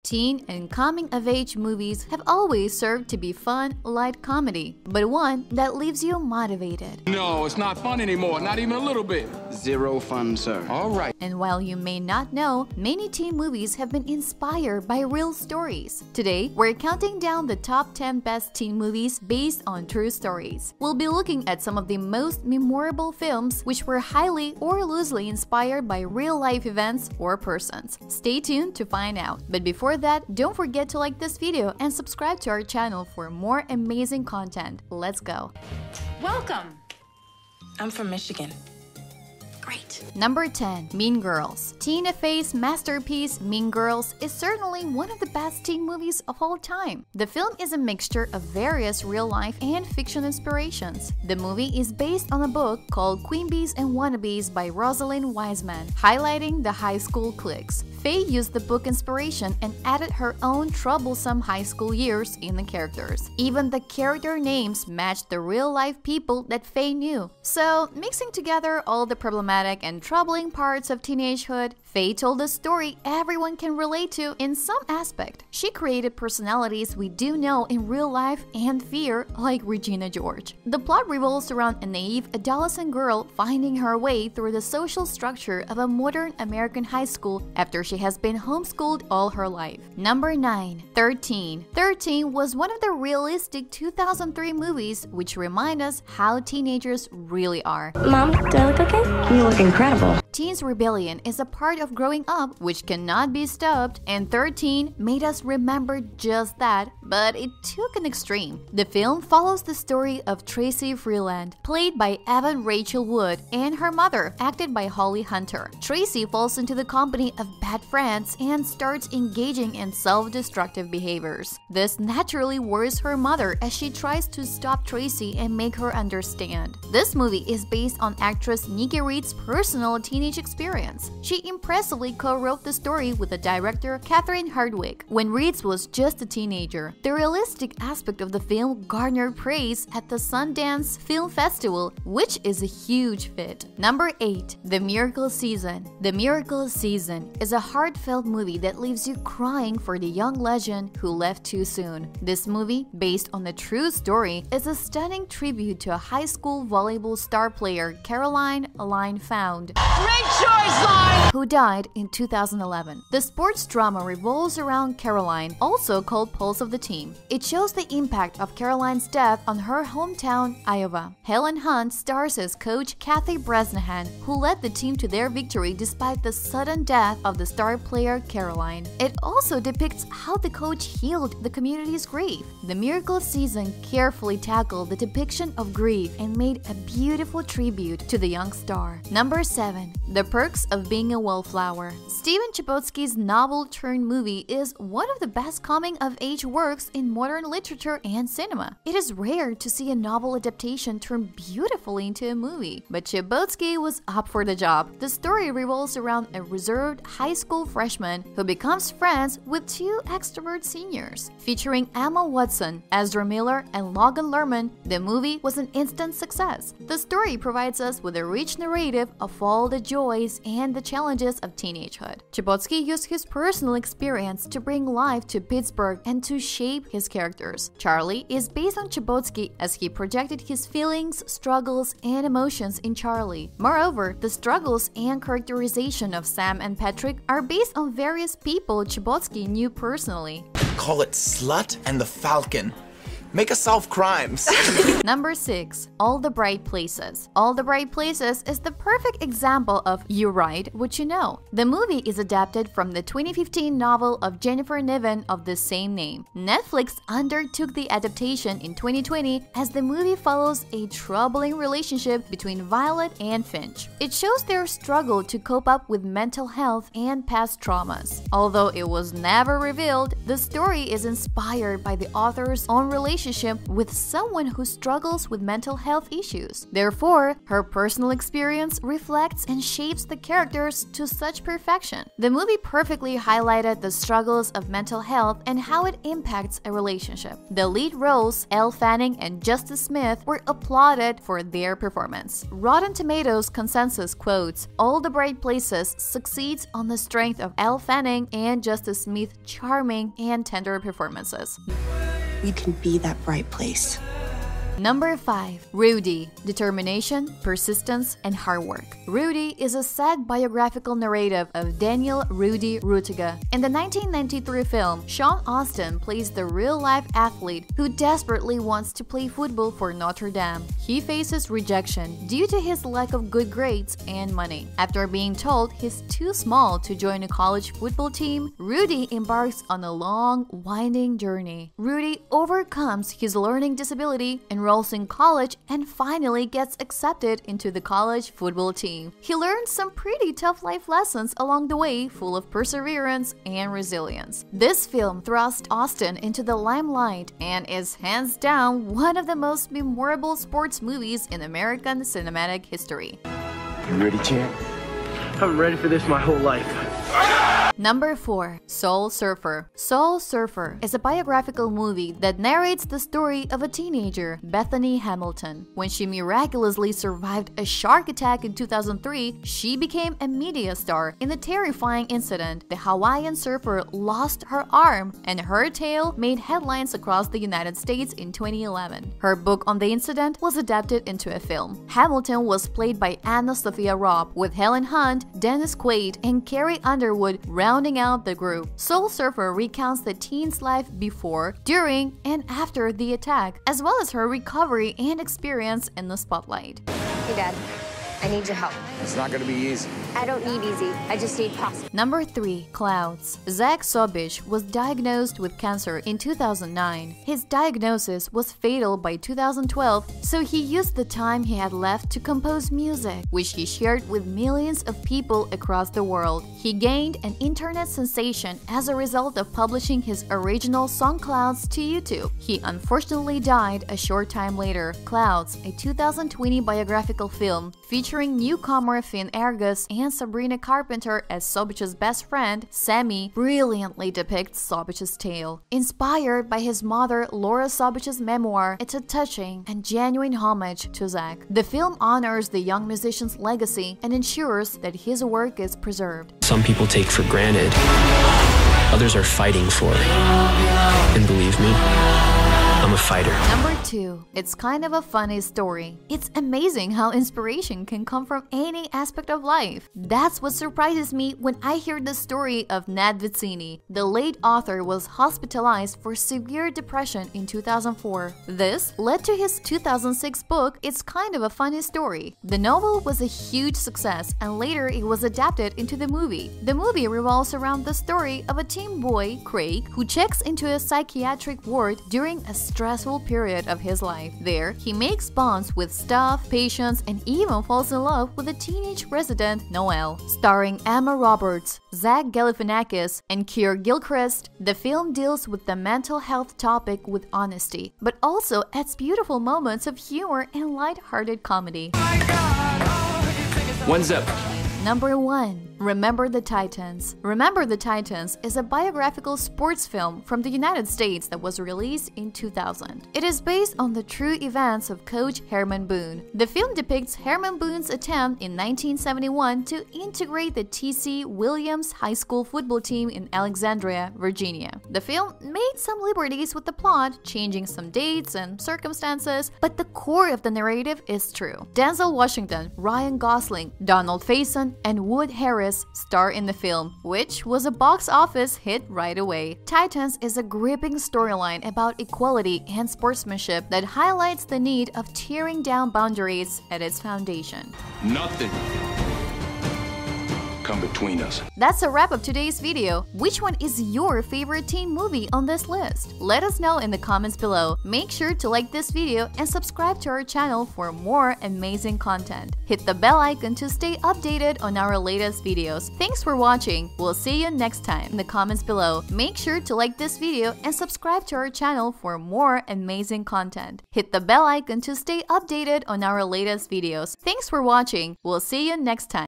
Teen and coming-of-age movies have always served to be fun, light comedy, but one that leaves you motivated. No, it's not fun anymore, not even a little bit. Zero fun, sir. All right. And while you may not know, many teen movies have been inspired by real stories. Today, we're counting down the top 10 best teen movies based on true stories. We'll be looking at some of the most memorable films which were highly or loosely inspired by real-life events or persons. Stay tuned to find out. But before that, don't forget to like this video and subscribe to our channel for more amazing content. Let's go! Welcome! I'm from Michigan. Great. Number 10. Mean Girls. Tina Fey's masterpiece Mean Girls is certainly one of the best teen movies of all time. The film is a mixture of various real-life and fiction inspirations. The movie is based on a book called Queen Bees and Wannabes by Rosalind Wiseman, highlighting the high school cliques. Fey used the book inspiration and added her own troublesome high school years in the characters. Even the character names matched the real-life people that Fey knew. So, mixing together all the problematic and troubling parts of teenagehood, Fey told a story everyone can relate to in some aspect. She created personalities we do know in real life and fear, like Regina George. The plot revolves around a naive adolescent girl finding her way through the social structure of a modern American high school after she has been homeschooled all her life. Number 9. 13. 13 was one of the realistic 2003 movies which remind us how teenagers really are. Mom, do I look okay? You look incredible. Teen's rebellion is a part of growing up which cannot be stopped, and 13 made us remember just that, but it took an extreme. The film follows the story of Tracy Freeland, played by Evan Rachel Wood, and her mother, acted by Holly Hunter. Tracy falls into the company of bad friends and starts engaging in self-destructive behaviors. This naturally worries her mother as she tries to stop Tracy and make her understand. This movie is based on actress Nikki Reed's personal teenage experience. She impressively co-wrote the story with the director Catherine Hardwicke when Reeds was just a teenager. The realistic aspect of the film garnered praise at the Sundance Film Festival, which is a huge fit. Number 8. The Miracle Season. The Miracle Season is a heartfelt movie that leaves you crying for the young legend who left too soon. This movie, based on a true story, is a stunning tribute to a high school volleyball star player, Caroline Line Found, who died in 2011. The sports drama revolves around Caroline, also called Pulse of the Team. It shows the impact of Caroline's death on her hometown, Iowa. Helen Hunt stars as coach Kathy Bresnahan, who led the team to their victory despite the sudden death of the star player Caroline. It also depicts how the coach healed the community's grief. The Miracle Season carefully tackled the depiction of grief and made a beautiful tribute to the young star. Number 7. The Perks of Being a Wallflower. Steven Chbosky's novel-turned-movie is one of the best coming-of-age works in modern literature and cinema. It is rare to see a novel adaptation turn beautifully into a movie, but Chbosky was up for the job. The story revolves around a reserved high school freshman who becomes friends with two extrovert seniors. Featuring Emma Watson, Ezra Miller, and Logan Lerman, the movie was an instant success. The story provides us with a rich narrative of all the joys and the challenges of teenagehood. Chbosky used his personal experience to bring life to Pittsburgh and to shape his characters. Charlie is based on Chbosky as he projected his feelings, struggles, and emotions in Charlie. Moreover, the struggles and characterization of Sam and Patrick are based on various people Chbosky knew personally. Call it Slut and the Falcon. Make us solve crimes. Number 6. All the Bright Places. All the Bright Places is the perfect example of you write what you know. The movie is adapted from the 2015 novel of Jennifer Niven of the same name. Netflix undertook the adaptation in 2020 as the movie follows a troubling relationship between Violet and Finch. It shows their struggle to cope up with mental health and past traumas. Although it was never revealed, the story is inspired by the author's own relationship relationship with someone who struggles with mental health issues. Therefore, her personal experience reflects and shapes the characters to such perfection. The movie perfectly highlighted the struggles of mental health and how it impacts a relationship. The lead roles, Elle Fanning and Justice Smith, were applauded for their performance. Rotten Tomatoes consensus quotes, "All the Bright Places succeeds on the strength of Elle Fanning and Justice Smith's charming and tender performances." We can be that bright place. Number 5. Rudy. Determination, persistence, and hard work. Rudy is a sad biographical narrative of Daniel Rudy Rutiga. In the 1993 film, Sean Astin plays the real-life athlete who desperately wants to play football for Notre Dame. He faces rejection due to his lack of good grades and money. After being told he's too small to join a college football team, Rudy embarks on a long, winding journey. Rudy overcomes his learning disability, enrolls in college, and finally gets accepted into the college football team. He learns some pretty tough life lessons along the way, full of perseverance and resilience. This film thrust Astin into the limelight and is hands down one of the most memorable sports movies in American cinematic history. You ready, champ? I'm ready for this my whole life. Number 4. Soul Surfer. Soul Surfer is a biographical movie that narrates the story of a teenager, Bethany Hamilton. When she miraculously survived a shark attack in 2003, she became a media star. In the terrifying incident, the Hawaiian surfer lost her arm, and her tale made headlines across the United States in 2011. Her book on the incident was adapted into a film. Hamilton was played by Anna Sophia Robb, with Helen Hunt, Dennis Quaid, and Carrie Underwood rounding out the group. Soul Surfer recounts the teen's life before, during, and after the attack, as well as her recovery and experience in the spotlight. Hey, Dad. I need your help. It's not gonna be easy. I don't need easy. I just need possible. Number 3. Clouds. Zach Sobich was diagnosed with cancer in 2009. His diagnosis was fatal by 2012, so he used the time he had left to compose music, which he shared with millions of people across the world. He gained an internet sensation as a result of publishing his original song Clouds to YouTube. He unfortunately died a short time later. Clouds, a 2020 biographical film featuring newcomer Finn Ergus and Sabrina Carpenter as Sobich's best friend, Sammy, brilliantly depicts Sobich's tale. Inspired by his mother Laura Sobich's memoir, it's a touching and genuine homage to Zach. The film honors the young musician's legacy and ensures that his work is preserved. Some people take for granted. Others are fighting for it. And believe me, I'm a fighter. Number 2. It's kind of a funny story. It's amazing how inspiration can come from any aspect of life. That's what surprises me when I hear the story of Nat Vizzini. The late author was hospitalized for severe depression in 2004. This led to his 2006 book, It's Kind of a Funny Story. The novel was a huge success, and later it was adapted into the movie. The movie revolves around the story of a teen boy, Craig, who checks into a psychiatric ward during a stressful period of his life. There, he makes bonds with staff, patients, and even falls in love with a teenage resident, Noelle. Starring Emma Roberts, Zach Galifianakis, and Keir Gilchrist, the film deals with the mental health topic with honesty, but also adds beautiful moments of humor and light-hearted comedy. One zip. Number 1. Remember the Titans. Remember the Titans is a biographical sports film from the United States that was released in 2000. It is based on the true events of Coach Herman Boone. The film depicts Herman Boone's attempt in 1971 to integrate the T.C. Williams High School football team in Alexandria, Virginia. The film made some liberties with the plot, changing some dates and circumstances, but the core of the narrative is true. Denzel Washington, Ryan Gosling, Donald Faison, and Wood Harris star in the film, which was a box office hit right away. Titans is a gripping storyline about equality and sportsmanship that highlights the need of tearing down boundaries at its foundation. Nothing come between us. That's a wrap of today's video. Which one is your favorite teen movie on this list? Let us know in the comments below. Make sure to like this video and subscribe to our channel for more amazing content. Hit the bell icon to stay updated on our latest videos. Thanks for watching. We'll see you next time. In the comments below, make sure to like this video and subscribe to our channel for more amazing content. Hit the bell icon to stay updated on our latest videos. Thanks for watching. We'll see you next time.